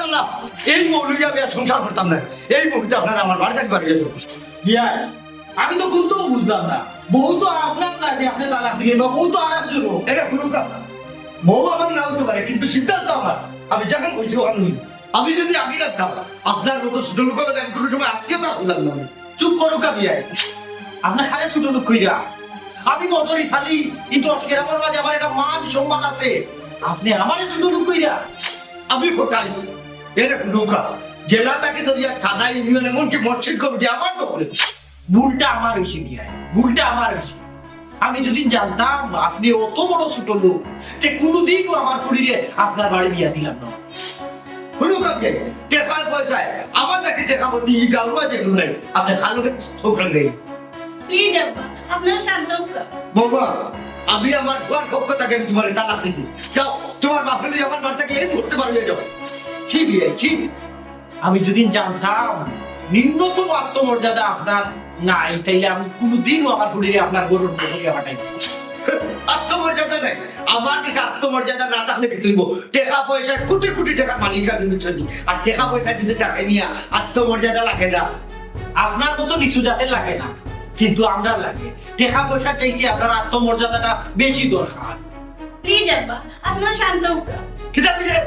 আল্লাহ, এই মৌলুই আমি আর সংসার করতাম না। এই মুহূর্তে আপনারা আমার বাড়ি থাকতে পারবেন। বিয়াই আমি তো কোনটা বুঝলাম না, বউ তো আপনার না যে আপনি তালাক দিলেন, বা বউ তো আর একজন। এটা কোনো কথা। বউ আমার না হতে পারে, কিন্তু সিদ্ধান্ত আমার। আমি যখন বলছি আমি, আমি যদি আগে রাখতাম আপনার মতো ছোট লোক হলে আমি কোনো সময় আত্মীয়তা করলাম না। চুপ করো কা বিয়াই, আপনার খালে ছোট লোক কইরা আমি মদরি শালি, এই 10 গ্রামের মাঝে আমার একটা মান সম্মান আছে, আপনি আমারে ছোট লোক কইরা। আমি ফোটাই এর নৌকা জেলা তাকে ধরিয়া থানা ইউনিয়ন এমনকি মসজিদ কমিটি আমার দখলে। ভুলটা আমার হয়েছে বিয়াই, ভুলটা আমার হয়েছে। আমি যদি জানতাম আপনি অত বড় ছোট লোক, তে কোনোদিনও আমার শরীরে আপনার বাড়ি বিয়া দিলাম না। নৌকা কে টেকার পয়সায় আমার তাকে টেকা বলতে ই গাঁর মাঝে নাই। আপনি খালুকে ঠোকরান নেই। প্লিজ আব্বা আপনারা শান্ত হোক। বাবা, আমি আমার ঘর পক্ষ থেকে আমি তোমার তালাক দিছি। যাও, তোমার বাপরে আমার বাড়ি থেকে এই মুহূর্তে বার হয়ে যাও। ছি বিয়াই ছি, আমি যদি জানতাম নিম্নতম আত্মমর্যাদা আপনার নাই, তাইলে আমি কোনোদিনও আমার শরীরে আপনার গরুর বলিয়া পাঠাই। আত্মমর্যাদা নাই। আমার কাছে আত্মমর্যাদা না থাকলে কি তুইব? টাকা পয়সা কোটি কোটি টাকা মালিক আমি বুঝছি। আর টাকা পয়সা যদি টাকা নিয়ে আত্মমর্যাদা লাগে না। আপনার মতো নিচু জাতের লাগে না, কিন্তু আমরা লাগে। টাকা পয়সার চাইতে আপনার আত্মমর্যাদাটা বেশি দরকার। প্লিজ আব্বা আপনারা শান্ত হোক। কিতা বিলে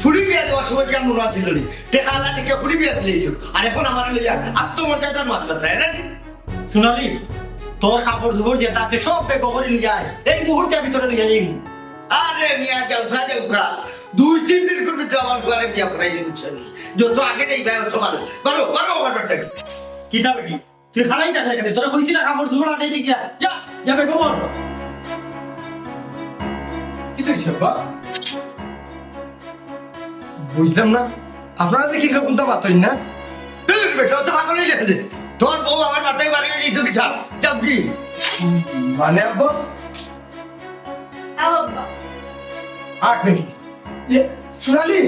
ফুড়ি বিয়া দেওয়ার সময় কেমন মনে আসছিল নি? টাকা আল্লাহ থেকে ফুড়ি বিয়া দিলেইছো। আর এখন আমার লইয়া আত্মমর্যাদার মাত্রা তাই না? সোনালি, তোর কাপড় চোপড় যেটা আছে সব বেগ করে লিয়ে আয়, এই মুহূর্তে ভিতরে লিয়ে যাই। আরে মিয়া যাওকা যাওকা 2-3 দিন করবে তো আমার ঘরে বিয়া করাই বুঝছো নি? যত আগে যাই ভাই সকাল বারো বারো আমার বাড়ি থেকে। কিতা বেটি তুই খালাই দেখা এখানে, তোরা কইছি না কাপড় চোপড় আটাই দিয়ে যা যাবে খবর। কি দেখছে বা? বুঝলাম না, আপনারা দেখি সব কোনটা পাতই না। তুই বেটা তো পাগল হইলে রে। তোর বউ আমার বাড়ি থেকে বাড়ি যাই তুই ছাড় যাও কি? মানে আব্বা আও আব্বা আট বেটি সোনালি,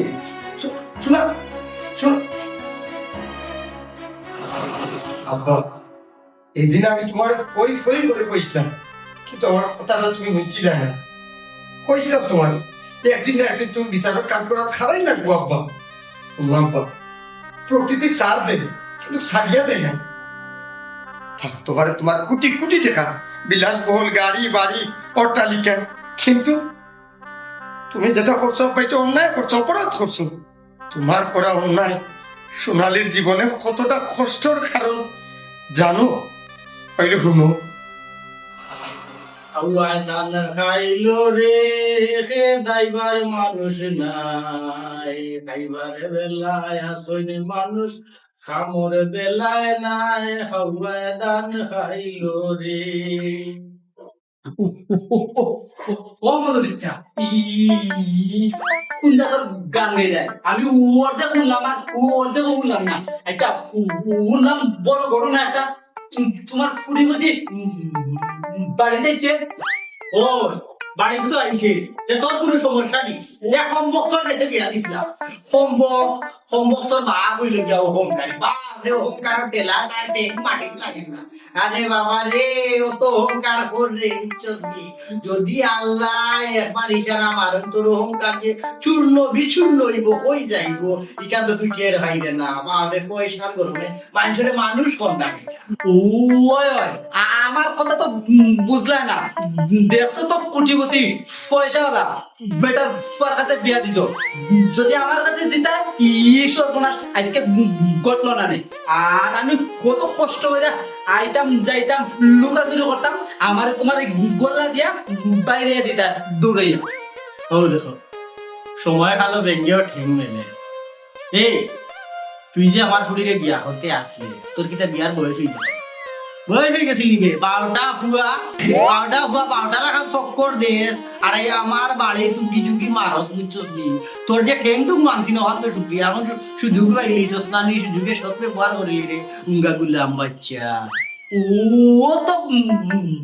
শোনা শোনা আব্বা, এই দিন আমি তোমার ফই ফই করে কইছিলাম, কিন্তু আমার কথাটা তুমি শুনছিলে না। কইছিলাম তোমার একদিন না একদিন তুমি বিচারক কাজ করা খারাই লাগবো আব্বা। আব্বা, প্রকৃতি সার দেয় কিন্তু সারিয়া দেয় না। থাকতো পারে তোমার কোটি কোটি টাকা, বিলাসবহুল গাড়ি বাড়ি অট্টালিকা, কিন্তু তুমি যেটা করছো এটা অন্যায় করছো, অপরাধ করছো। তোমার করা অন্যায় সোনালীর জীবনে কতটা কষ্টর কারণ জানো? তাইলে শুনো। আওয়াদান খাইলো রে খে দাইবার মানুষ নাই, খাইবার বেলায় আসইনি মানুষ, খামর বেলায় নাই। আওয়াদান খাইলো রে। ও মধুর ইচ্ছা কোনটা তোর গান গাই যায়, আমি ওরটা শুনলাম আর ওরটা শুনলাম না। আচ্ছা শুনলাম বড় ঘটনা একটা, তোমার ফুড়ি বুঝি বাড়িতে ইচ্ছে। ও বাড়ি তো আইছে, যে তোর কোনো সমস্যা নেই। এক সম্ভব তোর কাছে বিয়া দিছিলাম, সম্ভব তোর মা হইল গিয়া অহংকারী। বাপ রে, অহংকার টেলা তার টেক মাটি লাগে না। আরে বাবা রে, ও তো অহংকার করলে বুঝছস? যদি আল্লাহ একবার ইশারা মারেন তোর অহংকার যে চূর্ণ বিচূর্ণ হইব, কই যাইব, ইকা তো তুই টের ভাইরে না। বাপরে পয়সার গরমে মানুষের মানুষ কম লাগে। ওই ওই আমার কথা তো বুঝলা না, দেখছো তো কোটিপতি পয়সাওয়ালা বেটার ফার কাছে বিয়া দিছো। যদি আমার কাছে দিতা ঈশ্বর কোনা আজকে ঘটলো না নে। আর আমি কত কষ্ট করে আইতাম যাইতাম লুকাচুরি করতাম, আমারে তোমার গলা দিয়া বাইরে দিতা দূরাইয়া। ও দেখো, সময় কালো ভেঙ্গেও ঠেং মেলে। এই তুই যে আমার শরীরে বিয়া করতে আসলি, তোর কিতা বিয়ার বয়স হয়ে গেছে? বয়স হয়ে গেছিলি বে, 12টা ফুয়া 12টা রাখার চক্কর দেশ। আর এই আমার বাড়ি তুই যুগি মারস বুঝছস নি? তোর যে ঠেং টুক মানছি না হয়তো শুক্রিয়া, এখন সুযোগ পাইলিস না, নি সুযোগে সৎ ব্যবহার করলি রে উঙ্গা গুলাম বাচ্চা। ও তো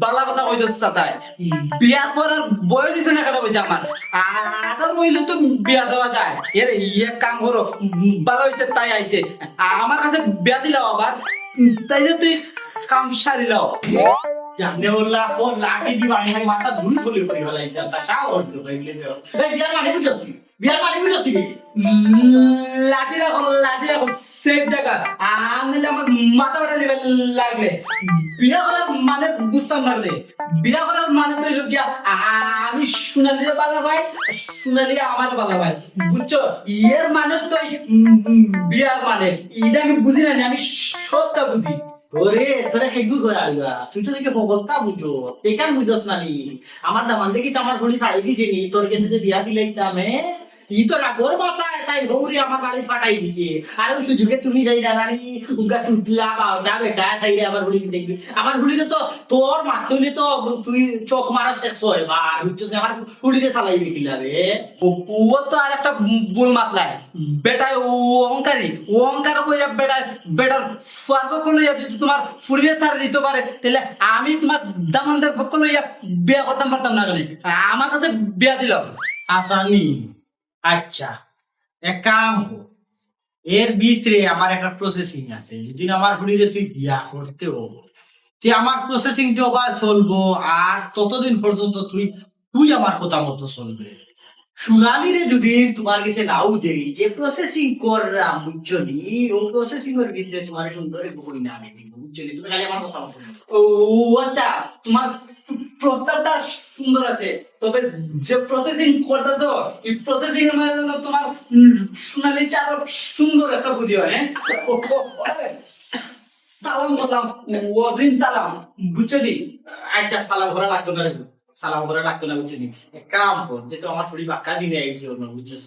বালা কথা কইতো চাচাই, বিয়ার পর আর বয়স হইছে না কাটা কইছে আমার। আর বইলে তো বিয়া দেওয়া যায়। এর ইয়ে কাম করো, ভালো হইছে তাই আইছে আমার কাছে বিয়া দিলাও আবার, তাইলে তুই কাম সারিলাও। জানে ওলা ও লাঠি দি বাড়ি মাথা ধুই ফলি ফলি হলাই তা সাহস তো কইলে। এই বিয়ার মানে বুঝছস? বিয়ার মালিক বুঝছ তুমি লাঠি রাখো সেফ জায়গা আনলে আমার মাথা ওটা দিবে লাগলে বিয়া করার মানে বুঝতাম লাগলে বিয়া করার মানে তো হইলো গিয়া আমি সোনালিরে বালা ভাই সোনালিরে আমার বালা ভাই বুঝছো এর মানে তো বিয়ার মানে এটা আমি বুঝি না আমি সবটা বুঝি ওরে তোরা সেগু করে আলগা তুই তো দেখে বলতা বুঝো একান বুঝছ না নি আমার দামান দেখি তো আমার ফুলি ছাড়ি দিছে নি তোর কাছে যে বিয়া দিলাইতাম ই তো রাগর বাতায় তাই গৌরি আমার বাড়ি ফাটাই দিছে আর ওই সুযোগে তুমি যাই জানানি উগা টুটলা বাউটা বেটা সাইডে আমার ফুলি দেখবি আমার ফুলিতে তো তোর মাতলে তো তুই চোখ মারা শেষ হয় বা বুঝছ আমার ফুলিতে চালাইবি কিলাবে ও তো আর একটা ভুল মাতলায় বেটায় অহংকার কইরা বেটার ফার্গ লইয়া যদি তোমার ফুরিয়ে সার দিতে পারে তাহলে আমি তোমার দামানদের পক্ষ লইয়া বিয়া করতাম পারতাম না কেন আমার কাছে বিয়া দিল আসানি আচ্ছা এক কাম হো এর ভিতরে আমার একটা প্রসেসিং আছে যদি আমার ফুলিরে তুই বিয়া করতে হবো তুই আমার প্রসেসিং জবা চলবো আর ততদিন পর্যন্ত তুই আমার কথা মতো চলবে সোনালিরে যদি তোমার কাছে নাও দেই যে প্রসেসিং করলাম বুঝছনি ও প্রসেসিং এর ভিতরে তোমার সুন্দর বই না আমি দিব বুঝছনি তুমি খালি আমার কথা মতো ও আচ্ছা তোমার প্রস্তাবটা সুন্দর আছে তবে যে প্রসেসিং করতেছো এই প্রসেসিং এর মধ্যে তোমার সোনালি চার সুন্দর একটা বুদ্ধি হয় সালাম বললাম ওদিন সালাম বুঝছনি আচ্ছা সালাম ভরা লাগতো না রে সালাম ভরা লাগতো না বুঝছনি এক কাম কর যে তো আমার ফুলি বাক্কা দিনে আইছি অন্য বুঝছস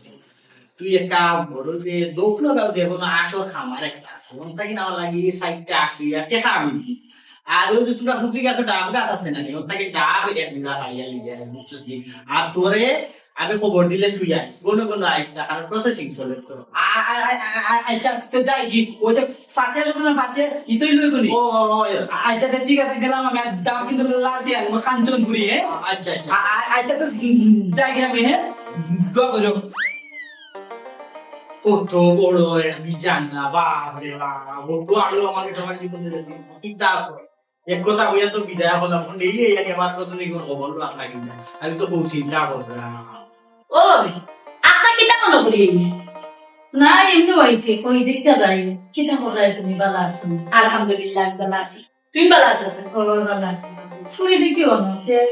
তুই এক কাম কর ওই যে দক্ষিণ গাঁও দেবো না আসর খামার একটা আছে ওন থাকি না লাগি সাইডটা আসবি আর টেকা আমি আর ওই যে তোমরা ফুটলি গাছ ডাব গাছ আছে না ওন থাকি ডাব এক দিন পাইয়া লিয়ে বুঝছস আর তোরে আমি খবর দিলে তুই আইস কোনো আইস না কারণ প্রসেসিং চলে তো আচ্ছা তো যাই কি ওই যে ফাতে আসলে ফাতে ইতই লইব নি ও আচ্ছা ঠিক আছে গেলাম আমি দাম কিন্তু লাগবে আমি কাঞ্চনপুরি হ্যাঁ আচ্ছা আচ্ছা তো যাই গেলাম হ্যাঁ দোয়া করো কত বড় এক বিজান না বাপরে বাপ বড় আলো আমাকে তোমার জীবনে দিয়েছে চিন্তা করো এক কথা হইয়া তো বিদায় হলাম ডেইলি এই আমার প্রশ্ন কোন খবর আপনাকে আমি তো বহু চিন্তা করলাম ওই আপনা কিতা মনে করি না এমনি হয়েছে কই দেখতে যাই কিতা করাই তুমি বালা আছো আলহামদুলিল্লাহ আমি ভালো আছি তুমি ভালো আছো তো? ও বালা আছো শুনে দেখিও না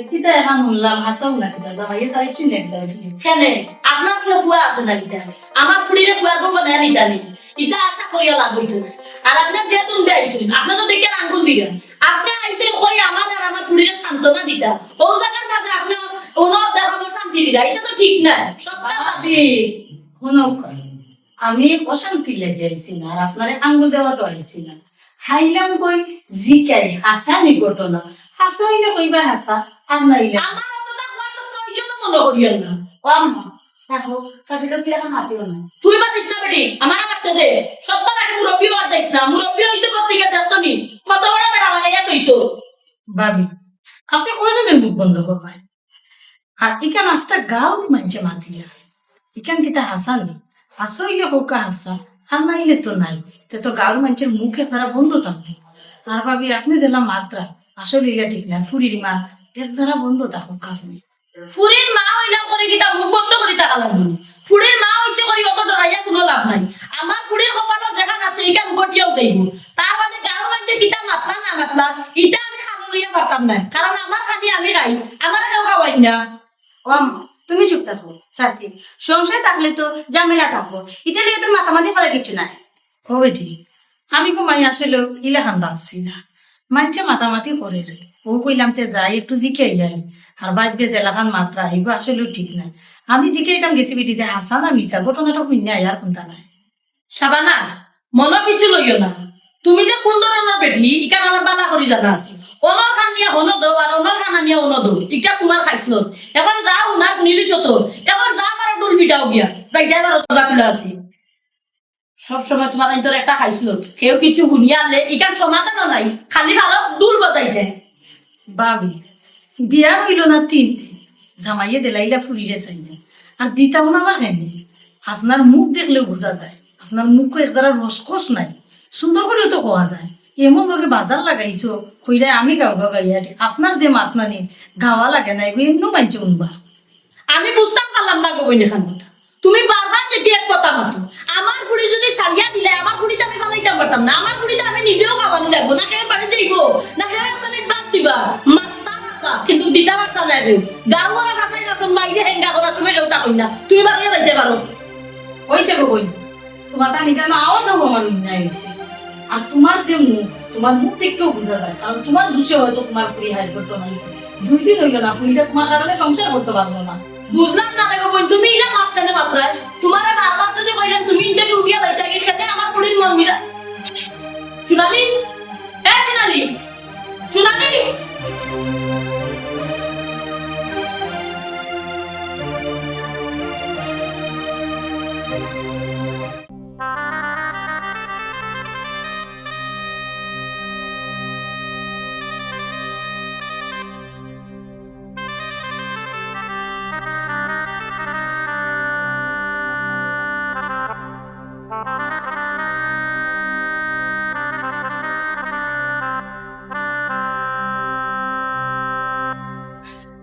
কিতা এখন শুনলাম হাসাও না কিতা জামাই সারি চিন দেখতে কেনে আপনার কোনো ফুয়া আছে না কিতা আমার ফুড়িরে ফুয়ার বউ না নিতানি ইটা আশা করিয়া লাভ হইতো না আর আপনি যেহেতু আইছেন আপনি তো দেখে আঙ্গুল দিলেন আপনি আইছেন কই আমার আর আমার ফুড়িরে সান্ত্বনা দিতা ও জায়গার মাঝে আপনি ওনার দেখাবো শান্তি দিলা এটা তো ঠিক না সবটা ভাবি শুনক আমি অশান্তি লেগে আইছি না আর আপনারে আঙ্গুল দেওয়া তো আইছি না হাইলাম কই জিকাই হাসানি ঘটনা হাসা হইলে কইবা হাসা আর নাইলে আমার অতটা কোয়ার প্রয়োজন মনে করিয়েন না ও আম্মা দেখো তাহলে কি এখন হাতিও না তুই মাতিস না বেটি আমার কাটতে দে সপ্তাহ আগে মুরব্বী হওয়ার যাইস না মুরব্বী হইছে কত থেকে দেখছনি কত বড় বেড়া লাগাইয়া কইছো ভাবি আপনি কয়জনের মুখ বন্ধ করবেন আর ইকান আস্তা গাও মানছে মাতিলা ইকান কিতা হাসানি হাসইলে হোকা হাসা আর নাইলে তো নাই তো গাঁর মানুষের মুখে তারা বন্ধ থাকবে আর ভাবি আপনি যেলাম মাত্রা আসলে ইলা ঠিক না ফুরির মা এর দ্বারা বন্ধ থাকুক আপনি ফুরির মা হইলাম করে কিতা মুখ বন্ধ করি টাকা লাগবে ফুরির মা হইছে করি অত ডরাইয়া কোনো লাভ নাই আমার ফুরির কপালত যেখান আছে ইকান গটিয়াও দেইব তার বাদে গাঁর মানুষের কিতা মাতলা না মাতলা ইটা আমি খাবো লইয়া পারতাম না কারণ আমার খানি আমি খাই আমার কেউ খাওয়াই না ও আম্মা তুমি চুপ থাকো চাচি সংসার থাকলে তো ঝামেলা থাকবো ইটা লিগে তো মাতামাতি করা কিছু নাই ও বেটি আমি ঘুমাই আসলে ইলাখান ভাবছি না মাইছে মাতামাতি করে রে ও কইলাম তে যাই একটু জিকাই যাই আর বাইবে জেলাখান মাত্রা এগুলো আসলে ঠিক নাই আমি জিকাইতাম গেছি বেটিতে হাসা না মিশা ঘটনাটা শুনে আর কোনটা নাই সাবানা মনে কিছু লইও না তুমি যে কোন ধরনের বেটি ইকান আমার বালা করি জানা আছে অনর খান নিয়ে হনো দো আর অনর খানা নিয়ে হনো দো ইটা তোমার খাইছিল এখন যাও না নিলিস তো এখন যা আমার ডুল ফিটাও গিয়া যাইতে আমার দরজা খুলে আছি সবসময় তোমার অন্তর একটা খাইছিল কেউ কিছু গুনিয়া আনলে ইকান সমাধানও নাই খালি ভালো ডুল বাজাইতে ভাবি বিয়া হইল না 3 দিন জামাইয়ে দেলাইলা ফুরিরে চাইলে আর দিতাম না বা খাইনি আপনার মুখ দেখলেও বোঝা যায় আপনার মুখ এর দ্বারা রসকস নাই সুন্দর করেও তো কোয়া যায় এমন ভাবে বাজার লাগাইছো কইরা আমি গাও গাইয়া আপনার যে মাত নানি গাওয়া লাগে নাই এমনি মানছে উনবা আমি বুঝতাম পারলাম না গোবইন খান কথা তুমি বারবার যেটি এক কথা মাতো আমার ফুড়ি যদি সারিয়া দিলে আমার ফুড়িতে আমি ফালাইতে পারতাম না আমার ফুড়িতে আমি নিজেও খাবানি লাগবো না খেয়ে বাড়ি যাইব না খেয়ে আসলে বাদ দিবা মাত্তা মাত্তা কিন্তু দিতে পারতা না কেউ গাঁও ওরা কাছাই নাচন মাইলে হেঙ্গা করার সময় কেউটা কই না তুমি বাড়িয়ে যাইতে পারো হয়েছে গো বই তোমার তা নিতে না আমার নগো আমার নাই হয়েছে আর তোমার যে মুখ তোমার মুখ দেখতেও বোঝা যায় কারণ তোমার দোষে হয়তো তোমার ফুড়ি হাইট করতে নাইছে 2 দিন হইলো না ফুড়িটা তোমার কারণে সংসার করতে পারবো না বুঝলাম না দেখো বোন তুমি এটা মাপছানে মাত্রায় তোমার বারবার যদি কইলেন তুমি ইন্টারকে উঠিয়া যাইতে আগে খেতে আমার পুলির মন মিলা সোনালি সোনালি সোনালি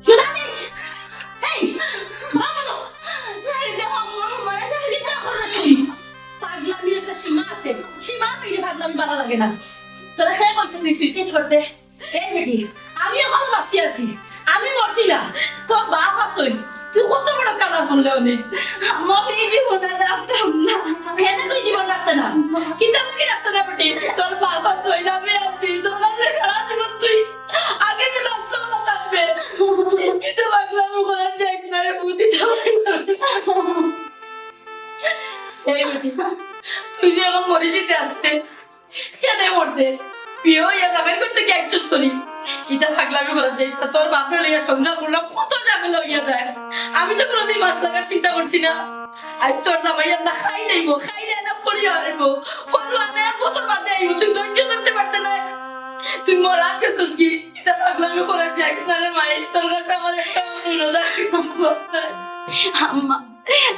সোনালি এই মামা ছাড়ি দে আমার ছাড়ি না পাগলামি একটা সীমা আছে সীমা পেরিয়ে পাগলামি ভালো লাগে না তোরা হে কইছিস তুই সুইসাইড করতে এই বেটি আমি এখন বাঁচি আছি আমি মরছি না তোর বাপ আসই তুই কত বড় কালার বললে অনেক আমি জীবনে রাখতাম না কেন তুই জীবন রাখতে না কিন্তু আমাকে রাখতে না বেটি তোর বাপ আসই না আমি আছি তোর কাছে সারা জীবন তুই আগে যে লাস্ট কথা থাকবে কিন্তু পাগলামি করার চাইছ না রে বুদ্ধি এই বেটি তুই যে এখন মরে যেতে আসতে সেটাই মরতে বিয়ে হইয়া জামাই করতে কি একচুস করি এটা পাগলামি করার চাইছ না তোর বাপের লইয়া সংসার করলাম কত ঝামেলা হইয়া যায় আমি তো কোনোদিন মাছ লাগার চিন্তা করছি না আজ তোর জামাইয়ার না খাই নাইব খাই নাই না ফড়িয়া আনব ফড়ুয়া না 1 বছর বাদে আইব তুই ধৈর্য ধরতে পারতে না তুই মরা গেছিস কি এটা পাগলামি করার চাইছ না রে মাই তোর কাছে আমার একটা অনুরোধ আছে আম্মা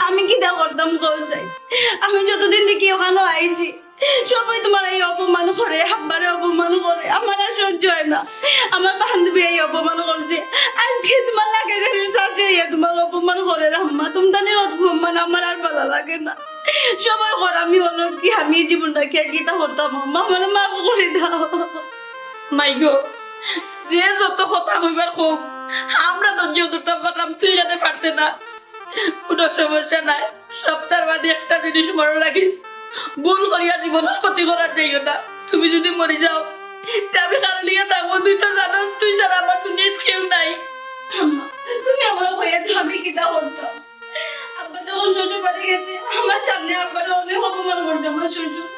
আমি কি দা করতাম কইছাই আমি যতদিন থেকে ওখানে আইছি সবাই তোমার এই অপমান করে আব্বারে অপমান করে আমার আর সহ্য হয় না আমার বান্ধবী এই অপমান করছে আজকে তোমার লাগে গেলে সাথে তোমার অপমান করে আম্মা তুমি জানির অপমান আমার আর ভালো লাগে না সবাই করে আমি হলো কি আমি জীবনটা কে গীতা করতাম আম্মা আমার মাফ করে দাও মাইগো যে যত কথা কইবার হোক আমরা তো যে ধরতে পারলাম তুই যাতে পারতে না কোনো সমস্যা নাই সপ্তাহ বাদে একটা জিনিস মনে রাখিস ভুল করিয়া জীবনের ক্ষতি করার যাইও না তুমি যদি মরে যাও তা আমি কারো লিয়ে থাকবো তুই তো জানোস তুই ছাড়া আমার দুনিয়ায় কেউ নাই আম্মা তুমি আমার হয়ে আমি গীতা করতাম আব্বা যখন শ্বশুর বাড়ি গেছে আমার সামনে আব্বার অনেক অপমান করতে আমার শ্বশুর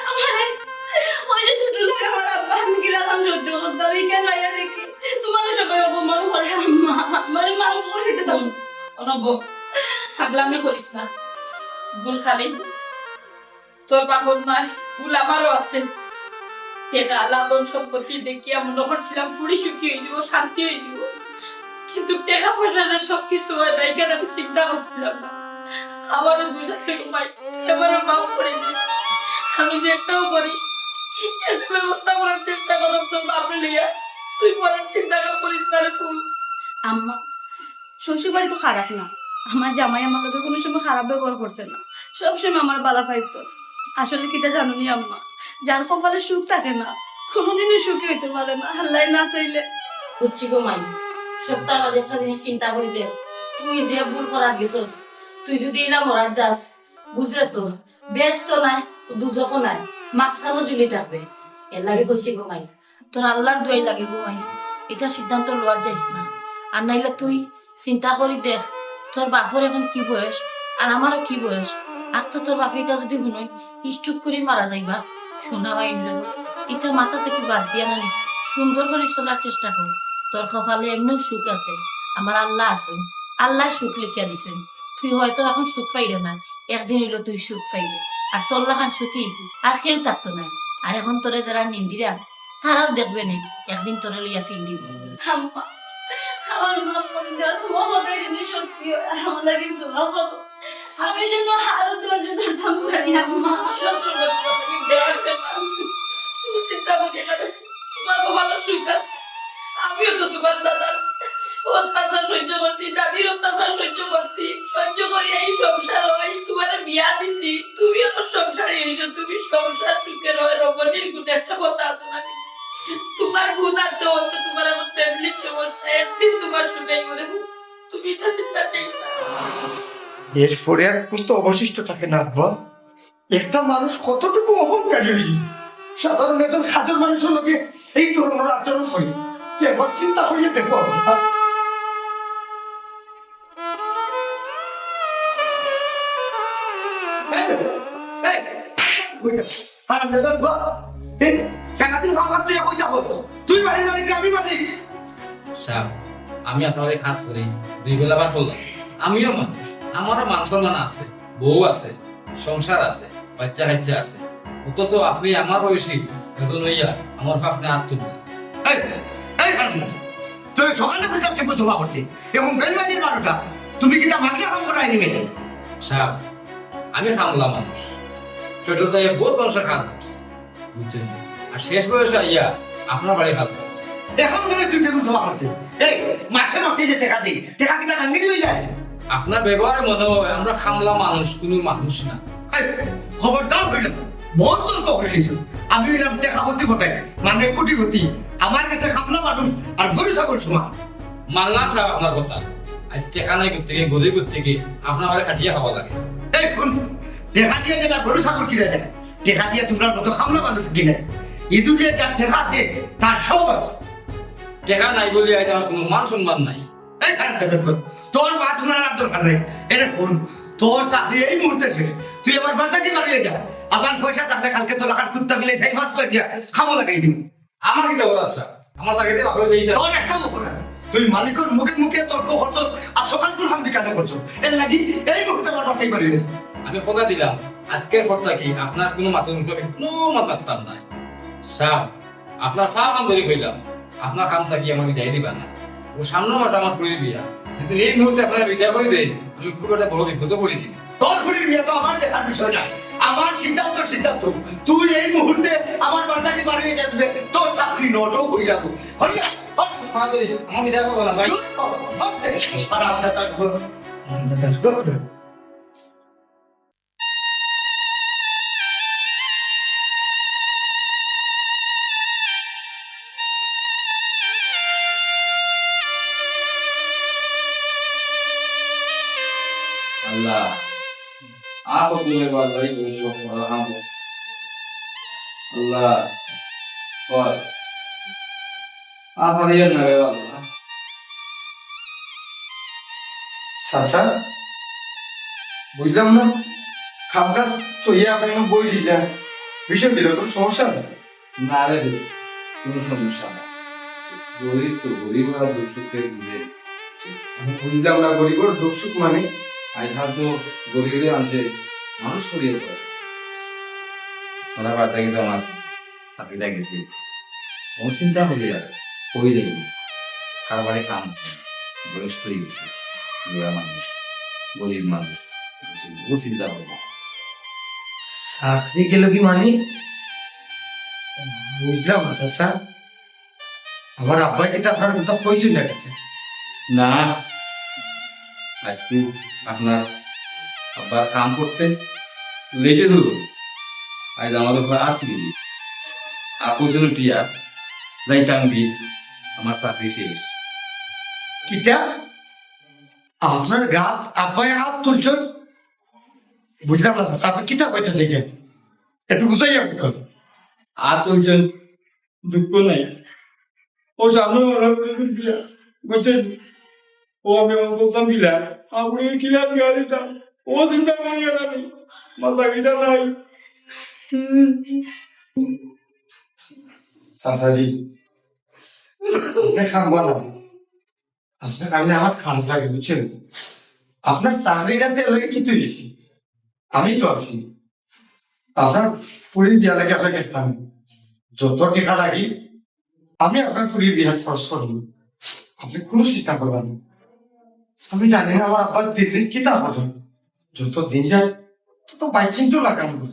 আমার ওই যে ছোট লাগে আমার আব্বা আমি গেলাম সহ্য করতাম এই কেন আইয়া দেখি তোমার সবাই অপমান করে আম্মা আমার মাফ করে দাও অনব পাগলামি করিস না ভুল খালি তোর বাপর নাই ভুল আমারও আছে টেকা লালন সম্পত্তি দেখি আমি যখন ছিলাম ফুড়ি সুখী হয়ে যাব শান্তি হয়ে যাব কিন্তু টাকা পয়সা যে সবকিছু হয় না এখানে আমি চিন্তা করছিলাম না আমারও দোষ আছে ভাই এবারও মাফ করে দিস আমি যে একটাও করি একটা ব্যবস্থা করার চেষ্টা করলাম তোর বাপরে লিয়া তুই পড়ার চিন্তা করিস না রে ফুল আম্মা শ্বশুর বাড়ি তো খারাপ না আমার জামাই আমার লোকে কোনো সময় খারাপ ব্যবহার করছে না সবসময় আমার বালা পাইতো আসলে কিটা জানুনি আম্মা যার কপালে সুখ থাকে না কোনোদিনই সুখী হইতে পারে না আল্লাহ না চাইলে বুঝছি গো মাই সপ্তাহ বাদে একটা জিনিস চিন্তা করি দে তুই যে ভুল করার গেছস তুই যদি না মরার যাস বুঝলে তো বেশ তো নাই দুজকও নাই মাঝখানে ঝুলি থাকবে এর লাগে কইছি গো মাই তোর আল্লাহর দোয়াই লাগে গো মাই এটা সিদ্ধান্ত লওয়ার যাইস না আর নাইলে তুই চিন্তা করি দেখ তোর বাপর এখন কি বয়স আর আমারও কি বয়স আর তো তোর বাপে এটা যদি শুনই স্ট্রোক করে মারা যাইবা শোনা ভাই এটা মাথা থেকে বাদ দিয়া নানি সুন্দর করে চলার চেষ্টা কর তোর কপালে এমনিও সুখ আছে আমার আল্লাহ আসুন আল্লাহ সুখ লিখিয়া দিছেন তুই হয়তো এখন সুখ পাইলে না একদিন হইলো তুই সুখ পাইলে আর তোর লাখান সুখী আর কেউ থাকতো না আর এখন তোরে যারা নিন্দিরা তারাও দেখবে না একদিন তোরে লইয়া ফিল দিব আম্মা আমার মাফ করে দেওয়া তোমার কথাই যদি সত্যি হয় আর আমার লাগে দোয়া করো আমি যেন আরো ধৈর্য ধরতাম পারি আম্মা সব সময় তোমাকে দেওয়া আছে না তুমি চিন্তা করি না তোমার ভালো সুখ আছে আমিও তো তোমার দাদার অত্যাচার সহ্য করছি, দাদির অত্যাচার সহ্য করছি, সহ্য করি এই সংসার হয়, তোমার বিয়া দিছি, তুমি আমার সংসারে এসো, তুমি সংসার সুখের হয়, রমণীর গুণ একটা কথা আছে না, তোমার গুণ আছে অন্য, তোমার আমার ফ্যামিলির সমস্যা, একদিন তোমার সুখে করে, তুমি তো চিন্তা করো না। এরপরে আর কোন তো অবশিষ্ট থাকে না আব্বা। একটা মানুষ কতটুকু অহংকারী, সাধারণ একজন হাজার মানুষের লোকে এই ধরনের আচরণ করে, একবার চিন্তা করিয়ে দেখো আব্বা। হারামজাদার বাপ, এই সাংঘাতিক ভাঙা তুই কই যাবো? তুই বাড়ির মালিক না আমি মালিক? সাহেব, আমি আপনাদের কাজ করি, 2 বেলা ভাত হলাম। আমিও মানুষ, আমারও মান সম্মান আছে, বউ আছে, সংসার আছে, বাচ্চা কাচ্চা আছে। অথচ আপনি আমার বয়সী এজন হইয়া আমার আপনি হাত তুলবেন। এই এই হারামজাদা, তোর সকালে হিসাব টেপো জমা করছে এবং বেলবাজির 12টা, তুমি কি তা মাগনা কাম করাই নিবে? সাহেব, আমি খামলা মানুষ, ছোট থেকে বহুত মানুষের কাজ করছি, বুঝছেন? আর শেষ বয়সে আইয়া আপনার বাড়ি কাজ করে। এখন মনে তুই টেপো জমা করছে, এই মাসে মাসে যে টাকা দিই, টাকা কি তা ভাঙ্গি দিবি যায়? আপনার ব্যবহারে মনে হবে আমরা খামলা মানুষ, কোনো মানুষ না। এই, খবরদার হইল, বহুত তর্ক করে নিছিস। আমি এরকম টাকা বলতে ফটাই, মানে কোটিপতি, আমার কাছে খামলা মানুষ আর গরু ছাগল সমান। মানলাম সাহেব আপনার কথা, আজ টেকা নাই করতে গিয়ে গরিব করতে গিয়ে আপনার বাড়ি খাটিয়ে খাওয়া লাগে। এই কোন দেখা দিয়ে যেটা গরু ছাগল কিনে দেয়, দেখা দিয়ে তোমরা মতো খামলা মানুষ কিনে দেয়। ইদু দিয়ে যার টেকা আছে তার সব আছে। টেকা নাই বলে আজ আমার কোনো মান সম্মান নাই। এই খারাপ কথা বল, তোর মা তোমার আর দরকার নাই। এরে কোন তোর চাকরি এই মুহূর্তে শেষ, তুই আমার বার্তাকে বাড়িয়ে যা। আবার পয়সা থাকলে কালকে তোর লাখার কুত্তা মিলে সেই মাছ করে দিয়া খামো লাগাই দিবি। আমার কি দেবো আচ্ছা, আমার চাকরিতে ভালো দিতে তোর একটা অপরাধ, তুই মালিকের মুখে মুখে তর্ক করছো আর সকালপুর হাম বিকালে করছো, এর লাগি এই মুহূর্তে আমার বার্তাই বাড়িয়ে দিবি। আমি কথা দিলাম আজকের পর থাকি আপনার কোনো মাথার উপরে কোনো মাথার নাই। সাহেব, আপনার ফা কাম ধরে কইলাম, আপনার কাম থাকি আমাকে বিদায় দিবা না। ও সামনে মাটা আমার পুরীর বিয়া, কিন্তু এই মুহূর্তে আপনারা বিদায় করে দেন, আমি খুব একটা বড় বিপদে পড়েছি। তোর ফুরির বিয়ে তো আমার দেখার বিষয় না, আমার সিদ্ধান্ত সিদ্ধান্ত। তুই এই মুহূর্তে আমার বার্তাকে বাড়িয়ে যাবে, তোর চাকরি নটো হয়ে যাবো। আমার বিদায় করবো না ভাই। আল্লাহ aku boleh balik untuk kamu Allah kau apa dia nak Allah চাচা, বুঝলাম না, খাম কাজ চইয়া আপনি বই দিলেন, বিষয় দিল তোর সমস্যা নেই। না রে কোনো সমস্যা না গরিব তো গরিব আর দুঃখের বুঝে আমি বুঝলাম না গরিবর দুঃখ সুখ মানে। আজ তো গরিবের আনছে মানুষ সরিয়ে পড়ে ওরা বার্তা কিন্তু আমার চাকরিটা গেছি ও চিন্তা হয়ে যাবে হয়ে যাবে কারবারে কাম বয়স হয়ে গেছে বুড়া মানুষ গরিব মানুষ ও চিন্তা হবে চাকরি গেল কি মানে? বুঝলাম না চাচা, আমার আব্বাই কিন্তু আপনার কথা কইছিল না কাছে। না আজকে আপনার আব্বার কাম করতে লেটে ধরুন আজ আমাদের ঘরে আর থেকে দিই আপন টিয়া যাইতাম দি আমার চাকরি শেষ কিটা আপনার গাত আব্বাই হাত তুলছ? বুঝলাম না চাচা, আপনি কিটা কইতেছে এটা একটু বুঝাইয়া কর। আর চলছেন দুঃখ নাই, ও সামনে বুঝছেন, ও আমি বলতাম কিলা আপনি কিলা বিয়া দিতাম, ও চিন্তা করি আমি মাথা কিটা নাই। চাচাজি আপনি খাবো না, আপনার কারণে আমার খান লাগে বুঝছেন। আপনার চাকরিটাতে লাগে কি তুলেছি, আমি তো আছি। আপনার ফুরির বিয়া লাগে আপনাকে দেখতাম, যত টেকা লাগে আমি আপনার ফুরির বিয়া খরচ করব, আপনি কোনো চিন্তা করবেন না। আমি জানি না আমার আব্বার দিন দিন কিতা হবে, যত দিন যায় তত বাইচিন তো লাগানো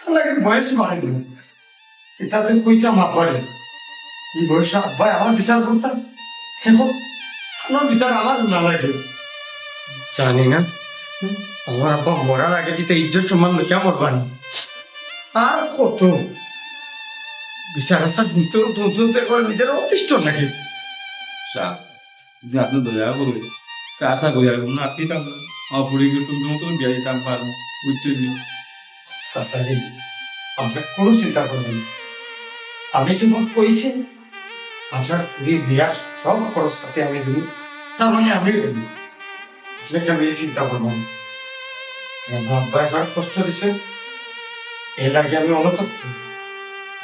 তার লাগে বয়স বাড়ে না। এটা যে কইতাম আব্বারে এই বয়সে আব্বাই আমার বিচার করতাম, এখন আমার বিচার আমার না লাগে জানি না আমার আব্বা মরার আগে দিতে ইজ্জত সম্মান লোকে মরবানি আর কত বিচার আসার নতুন করে নিজের অতিষ্ঠ নাকি যে আপনি দয়া করে তা আশা করি আর না আপনি তাম আমার পরিবেশ তুমি মতন বিয়া দিতাম পারবো বুঝছেন চাচাজি আপনার কোনো চিন্তা করবেন না। আমি যখন কইছি আপনার পুরীর বিয়ার সব খরচ সাথে আমি দেবো তার মানে আমি দেবো আপনাকে আমি এই চিন্তা করবো না। আমার আব্বা এবার কষ্ট দিচ্ছে এর লাগে আমি অনুতপ্ত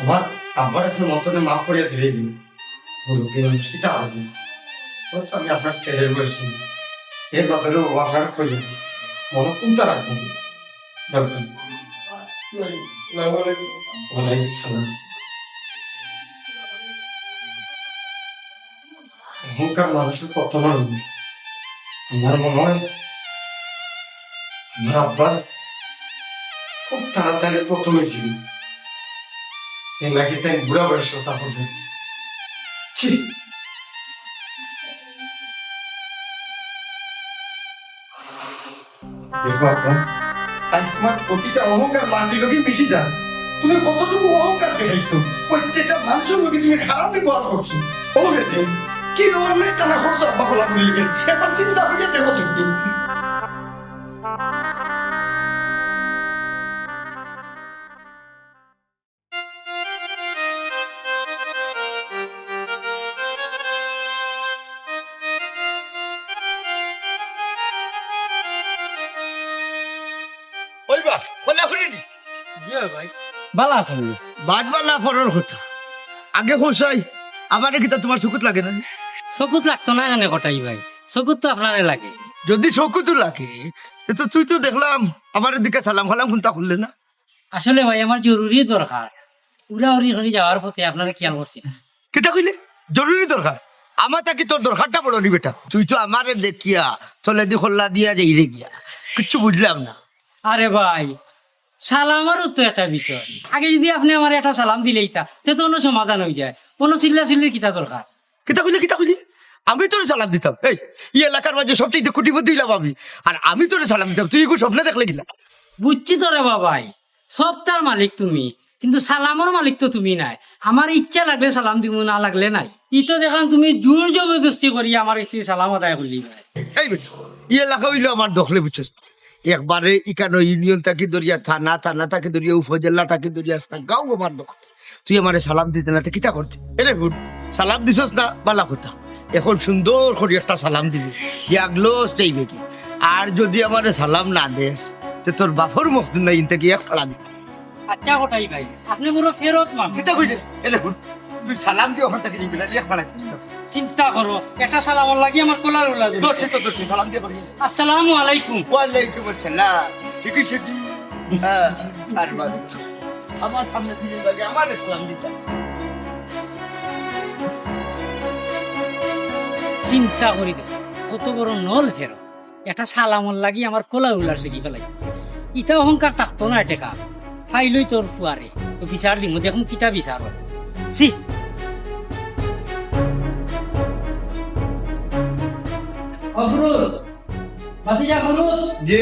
আমার আব্বার একটা মতনে মাফ করিয়া ধীরে দিন মুরব্বী মানুষটা হবে হয়তো আমি আপনার ছেলের বয়সী এর ব্যাপারে আপনার খোঁজে মনে কোনটা রাখবেন দরকার ওয়ালাইকুম সালাম। এখনকার মানুষের কত মানুষ আমার মনে হয় আমার আব্বার খুব তাড়াতাড়ি প্রথমে ছিল এর লাগে তাই বুড়া বয়স তা করবেন দেখো আব্বা আজ তোমার প্রতিটা অহংকার মাটির লোকে মিশে যান তুমি কতটুকু অহংকার দেখাইছো প্রত্যেকটা মানুষের লোকে তুমি খারাপ ব্যবহার করছো ও হেতে কি অন্যায় টানা করছো আব্বা খোলা খুলি একবার চিন্তা করিয়া দেখো তুমি ওইবা বলা করিনি ভাই বালা আছেন বাজবা না পড়ার কথা আগে হোসাই আমারে কিতা তোমার চকুত লাগে না চকুত লাগতো না কেন কটাই ভাই চকুত তো আপনারে লাগে যদি চকুত লাগে তো তুই তো দেখলাম আমার দিকে সালাম খালাম কোনটা করলে না আসলে ভাই আমার জরুরি দরকার উড়াউড়ি করে যাওয়ার পথে আপনারা খেয়াল করছি না কিতা কইলে জরুরি দরকার আমার তাকি তোর দরকারটা বলো নি বেটা তুই তো আমারে দেখিয়া চলে দি খোল্লা দিয়া যাই রে গিয়া কিচ্ছু বুঝলাম না আরে ভাই সালামারও তো একটা বিষয় আগে যদি আপনি আমার একটা সালাম দিলেই তা সে তো অন্য সমাধান হয়ে যায় কোনো চিল্লা চিল্লির কিতা দরকার কিতা কইলি আমি তোর সালাম দিতাম এই এলাকার মাঝে সবচেয়ে কোটিপতি হইলাম আমি আর আমি তোর সালাম দিতাম তুই এগুলো স্বপ্নে দেখলে গিলা বুঝছি তো রে বাবাই সব তার মালিক তুমি কিন্তু সালামর মালিক তো তুমি নাই আমার ইচ্ছা লাগলে সালাম দিব না লাগলে নাই ই তো দেখলাম তুমি জোর জবরদস্তি করি আমার স্ত্রী সালাম আদায় করলি ভাই এই বেটা এলাকা হইলো আমার দখলে বুঝছিস একবারে ইকানো ইউনিয়ন থাকি দরিয়া থানা থাকি দরিয়া উপজেলা থাকি দরিয়া গাঁও আমার দখল তুই আমারে সালাম দিতে না কিতা করতে এরে হুড সালাম দিছস না বালা কথা এখন সুন্দর করে একটা সালাম দিবি ইয়াগলোস চাইবে কি আর যদি আমারে সালাম না দেস তে তোর বাপর মুখ না ইনতে কি এক ফাড়া দিবি আচ্ছা ওটাই ভাই আপনি পুরো ফেরত মান কিতা কইলে এরে হুড তুই সালাম দিয়ে ওখান থেকে দিবি না এক ফাড়া চিন্তা করো একটা সালাম লাগি আমার কোলার উলা দর্শি সালাম দিয়ে পারি আসসালামু আলাইকুম ওয়ালাইকুম আসসালাম ঠিক আছে হ্যাঁ আর বাদ আমার সামনে দিয়ে লাগে আমার সালাম দিতে চিন্তা করি দে কত বড় নল ফেরো একটা সালামর লাগি আমার কোলার উলার সিকি ফেলাই ইটা অহংকার থাকতো না টেকা ফাইলই তোর ফুয়ারে তো বিচার দিম দেখুন কিতা বিচার হয় সি অফরুল ভাতিজা ফরুল যে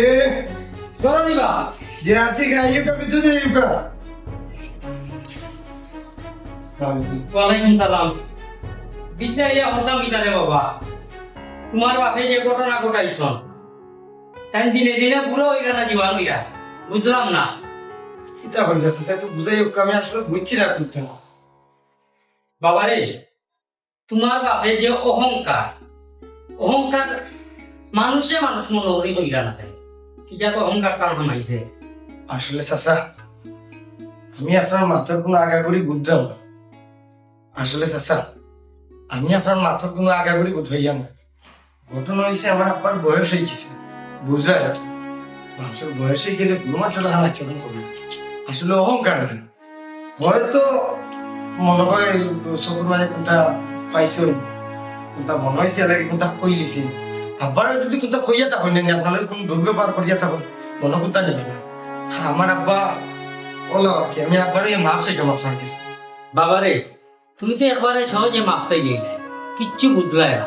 করো নিবা যে আসি গাইও কবি তুই ইউকা ওয়ালাইকুম সালাম বিচারিয়া হতাম কিনারে বাবা তোমার বাপে যে ঘটনা ঘটাইছন তাই দিনে দিনে পুরো ওইরা না জীবান ওইরা বুঝলাম না কিতা হইল স্যার একটু বুঝাই আমি আসলে বুঝছি না করতে না বাবারে তোমার বাপে যে অহংকার অহংকার মানুষে মানুষ মনে করি কইরা না থাকে এটা তো অহংকার কার হামাইছে আসলে চাচা আমি আপনার মাথার কোনো আগাগড়ি বুঝলাম না আসলে চাচা আমি আপনার মাথার কোনো আগাগড়ি বুঝাইয়া না ঘটনা হয়েছে আমার আব্বার বয়স হয়ে গেছে বুঝলা না মানুষের বয়সে গেলে কোনো আসলে আচরণ করবে আসলে অহংকার না হয়তো মনে হয় চকুর মানে কোনটা পাইছো কোনটা মনে হয়েছে লাগে কোনটা কইলিছি আব্বার যদি কোনটা কইয়া থাকুন না আপনাদের কোন দুর্ব্যবহার করিয়া থাকুন মনে কোনটা নেবে না আমার আব্বা বলো কি আমি আব্বার মাফ চাইলাম আপনার কাছে বাবারে তুমি তো একবারে সহজে মাফ চাইলে কিচ্ছু বুঝলাই না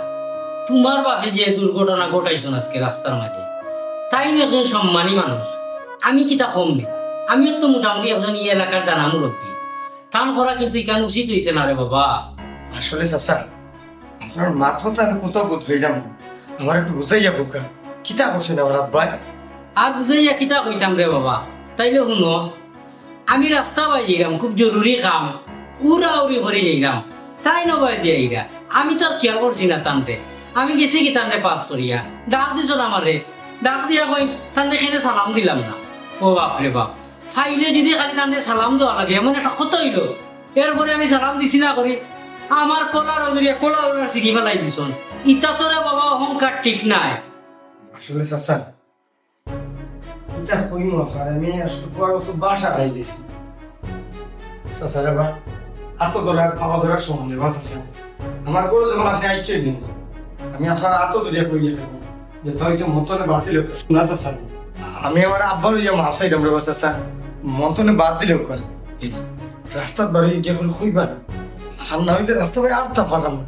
তোমার বাপে যে দুর্ঘটনা ঘটাইছো আজকে রাস্তার মাঝে, তাই না একজন সম্মানী মানুষ। আমি কিতা কম নেই, আমিও তো মোটামুটি একজন এই এলাকার জানা মুরব্বী। টান করা কিন্তু এখানে উচিত হয়েছে না রে বাবা। আসলে চাচা আপনার মাথাটা আমি কোথাও বোধ হইলাম না। আমার একটু বুঝাইয়া বোকা কিতা করছেন আমার আব্বাই? আর বুঝাইয়া কিতা কইতাম রে বাবা, তাইলে শুনো, আমি রাস্তা বাই যাইলাম, খুব জরুরি কাম, উড়া উড়ি করে যাইলাম, তাই নবাই দিয়ে আইরা। আমি তো আর খেয়াল করছি না টানতে, আমি গেছি কি টানতে পাস করিয়া, ডাক দিছ না আমারে, ডাক দিয়া কই টানতে খেতে সালাম দিলাম না। ও বাপরে বাপ, ফাইলে যদি খালি টানতে সালাম দেওয়া লাগে এমন একটা ক্ষত হইল। এরপরে আমি সালাম দিছি না করি, আমার কলার ওদরিয়া কলা ওনার শিখি ফেলাই দিছন। ইতা তোরে বাবা অহংকার ঠিক নাই। আসলে চাচা কিতা কইম আপনার, আমি আসলে তোমার তো বাসা আড়াই দিয়েছি চাচা রে বা। হাত ধরার খাওয়া ধরার সময় নেই বা চাচা। আমার করে যখন আপনি আইছেন দিন, আমি আপনার হাত ধরিয়া কইয়া থাকবো যে তোর হচ্ছে মতনে বাতিল শোনা চাচা। আমি আমার আব্বার ইয়া মাফ চাইলাম রে বা চাচা, মতনে বাদ দিলেও কেন এই যে রাস্তার বাড়ি গিয়ে করে কইবা না, আর না হইলে রাস্তা ভাই আর তা পারলাম না।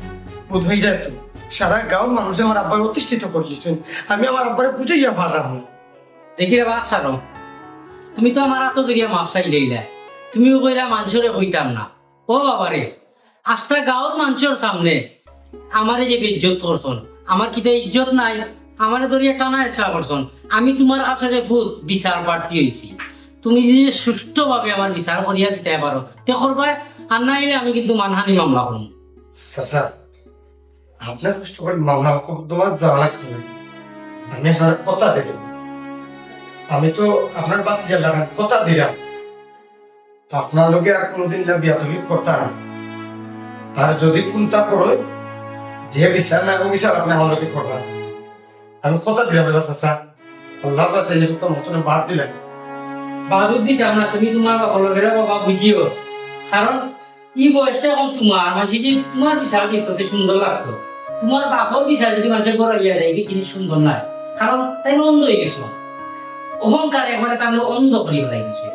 বোধ হয়ে যায় তো সারা গাঁওর মানুষ আমার আব্বাকে প্রতিষ্ঠিত করলিছেন, আমি আমার আব্বারে বুঝাইয়া পারলাম না। দেখি রে বাস সারো, তুমি তো আমার হাত ধরিয়া মাফ চাইলেইলা, তুমিও কইরা মানুষরে কইতাম না। ও বাবারে, আজটা গাঁওর মানুষের সামনে আমারে যে ইজ্জত করছন, আমার কিতা ইজ্জত নাই, আমারে ধরিয়া টানা এসরা করছন। আমি তোমার কাছে রে ফুট বিচার প্রার্থী হয়েছি, তুমি যদি সুষ্ঠুভাবে আমার বিচার করিয়া দিতে পারো তে করবা, আর না হইলে আমি কিন্তু মানহানি মামলা করব। চাচা আপনার কষ্ট করে মামলা তোমার যাওয়া লাগছে না, আমি আপনার কথা দিলাম, আমি তো আপনার বাচ্চা গেলাম কথা দিলাম আপনার লোকে আর কোনোদিন বিয়া তুমি করতা না। আর যদি কোনটা করো যে বিচার না বিচার আপনি আমার লোকে করবেন, আমি কথা দিলাম এবার চাচা। আল্লাহর কাছে এই সব মতনে বাদ দিলেন। বাহাদুর দিতাম না, তুমি তোমার বাবা বাবা বুঝিও, কারণ এই বয়সটা এখন তোমার মাঝে যদি তোমার বিচার দিত সুন্দর লাগতো। তোমার বাপর বিচার যদি মানুষের ঘরে ইয়া দেয় কিনি সুন্দর নাই, কারণ তাই অন্ধ হয়ে গেছো, অহংকার একবারে তার অন্ধ করি ফেলাই গেছে।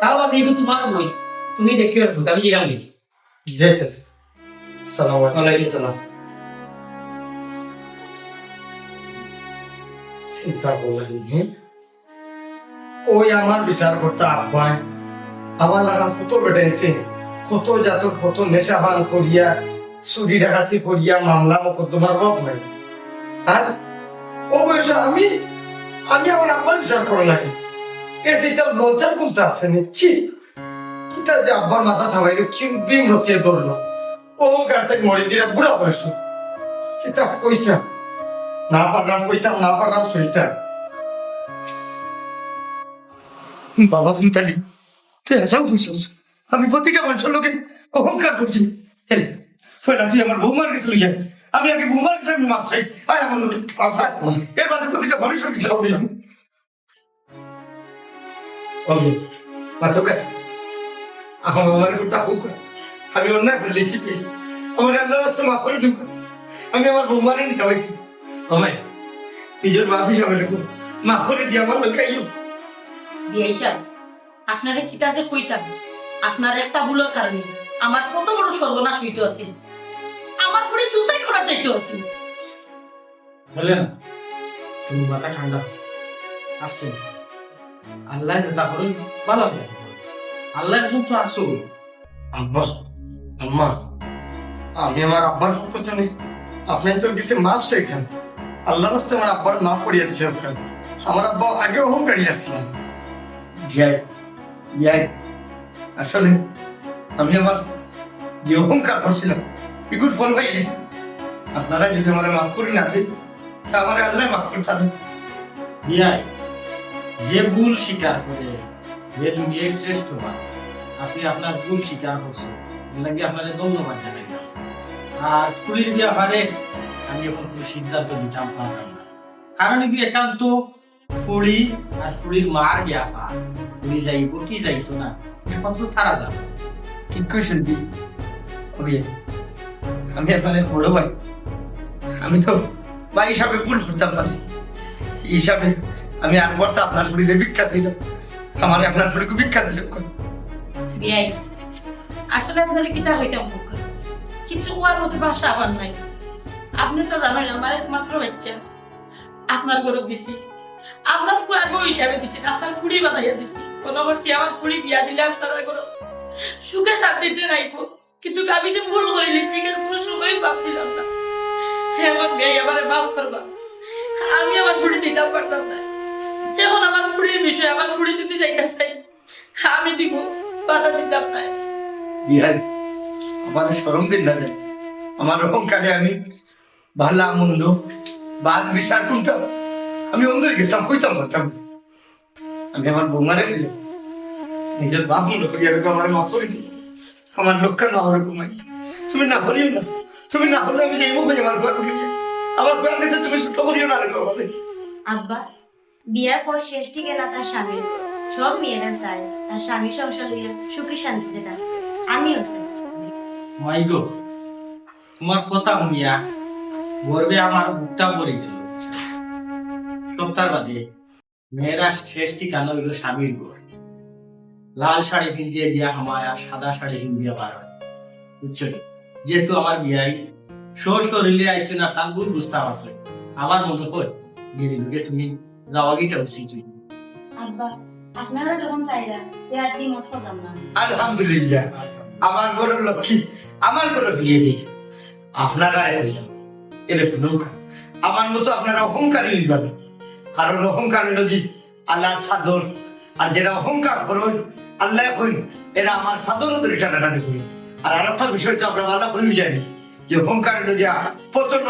তাও আগে তোমার বই তুমি দেখতে পারছো, আমি জিরাম দিই। জয় চাচা, সালাম ওয়ালাইকুম সালাম। চিন্তা করলেন ওই আমার বিচার করতে আব্বাই আমার লাগান কত বেটাইতে, কত জাতক কত নেশা পান করিয়া চুরি ডাকাতি করিয়া মামলা মোকদ্দমার রব নাই। আর ও বয়সে আমি আমার আব্বার বিচার করে নাকি এর সেটা লজ্জার কোনটা আছে নিচ্ছি কিতা যে আব্বার মাথা থামাইল কি বিম রতিয়ে ধরলো অহংকার থেকে মরে দিরা বুড়া বয়স কিতা কইতাম না পারলাম কইতাম না পারলাম সইতাম। বাবা ফুলতালি, তুই এসাও বুঝছিস আমি প্রতিটা মানুষের লোকে অহংকার করছি। ফেরা তুই আমার বৌমার কাছে লইয়া, আমি আগে বৌমার কাছে আমি মাপ চাই, আয় আমার লোকে এর বাদে প্রতিটা মানুষের কাছে আমি আমার বাবার কথা হোক, আমি অন্যায় করে লেছি পেয়ে আমার আল্লাহ রাস্তা মাফ করে দুঃখ, আমি আমার বৌমারে নিতে পারছি। আমায় নিজের বাপ হিসাবে মাফ করে দিয়ে আমার লোক আইও। বিয়াই সাহেব, আপনারে কিতা যে কইতাম, আপনার একটা ভুলের কারণে আমার কত বড় সর্বনাশ হইতে আছে, আমার পরে সুসাইড করা যাইতে আছে। বলে না তুমি মাথা ঠান্ডা আসতো, আল্লাহ যেটা করুন ভালো হবে, আল্লাহ তো আসো। আব্বা আম্মা আমি আমার আব্বার সব কথা নেই, আপনি তো কিছু মাফ চাইছেন, আল্লাহ রাস্তায় আমার আব্বার মাফ করিয়া দিছে। আমার আব্বা আগে অহংকারী আসলাম। আসলে আমি আমার যে অহংকার করছিলাম এগুলো ফল পাই গেছি। আপনারা যদি আমার মাফ করে না দেন তা আমার আল্লাহ মাফ করে থাকবেন। বিয়াই যে ভুল স্বীকার করে যে দুনিয়ার শ্রেষ্ঠ মান, আপনি আপনার ভুল স্বীকার করছেন, এর লাগে আপনার ধন্যবাদ জানাই। আর ফুলির ব্যাপারে আমি এখন কোনো সিদ্ধান্ত দিতাম পারলাম না, কারণ কি একান্ত ফুলি আর ফুলির মার ব্যাপার, ফুলি যাইব কি যাইতো না একমাত্র তারা যাবে। ঠিক কইছেন বি আমি আপনার বড় ভাই, আমি তো ভাই হিসাবে ভুল করতাম পারি, এই হিসাবে আমি আর বর্তা আপনার শরীরে ভিক্ষা ছিল, আমার আপনার শরীরকে ভিক্ষা দিল। বিয়াই আসলে আপনার কিতা হইতাম কিছু হওয়ার মতো ভাষা আবার নাই। আপনি তো জানেন আমার একমাত্র বাচ্চা আপনার গরু দিছি, আপনার ফুয়ার বউ হিসাবে দিছি, আপনার ফুড়ি বানাইয়া দিছি। কোনো করছি আমার ফুড়ি বিয়া দিলে আপনার গরু সুখে শান্তিতে রাখবো, কিন্তু আমি যে ভুল করে লিখছি কোনো সময় ভাবছিলাম না। আমার বিয়ে আমার মাফ করবা, আমি আমার ফুড়ি দিতাম পারতাম না। এখন আমার ফুড়ির বিষয়, আমার ফুড়ি যদি যাইতে চাই আমি দিব, বাধা দিতাম না। বিহারি আমার সরম দিন না যায়, আমার অহংকারে আমি ভালা মন্দ বাদ বিচার করতাম, আমি অন্ধ হয়ে গেছিলাম, কইতাম করতাম। আমি আমার বৌমারে দিলাম, নিজের বাপ মন্দ করি এরকম আমার মাফ করে দিল। আমার লক্ষ্য না ওরকম তুমি না করিও না, তুমি না হলে আমি যাইব কই আমার করি আমার কোয়ার কাছে তুমি ছোট করিও না এরকম হবে। আব্বা বিয়ার পর শেষ থেকে না তার স্বামী, সব মেয়েরা চায় তার স্বামী সংসার লইয়া সুখী শান্তিতে থাকে, আমিও চাই। মাই গো, তোমার কথা শুনিয়া গর্বে আমার বুকটা পড়ে গেল। সপ্তাহ বাদে মেয়েরা শেষ ঠিকানা হইল স্বামীর ঘর। লাল শাড়ি পিন্দিয়ে দিয়া হামায় আর সাদা শাড়ি পিন্দিয়ে বার হয়, বুঝছো? যেহেতু আমার বিয়াই শরীরে আইছো না, তার ভুল বুঝতে পারছো। আমার মনে হয় দিদিকে তুমি যাওয়া গিটা উচিত। আব্বা আপনারা যখন চাইরা আর কি মত করলাম না। আলহামদুলিল্লাহ, আমার গরুর লক্ষ্মী আমার গরু বিয়ে দিই আপনারা হইলাম এরকম নৌকা। আমার মতো আপনারা অহংকারী হইবেন, কারণ অহংকার হইল কি আল্লাহর চাদর, আর যারা অহংকার করেন আল্লাহ কইন এরা আমার চাদরও ধরে টানাটানি করি। আর একটা বিষয় তো আমরা ভালো করে জানি যে অহংকার হইল যা পতন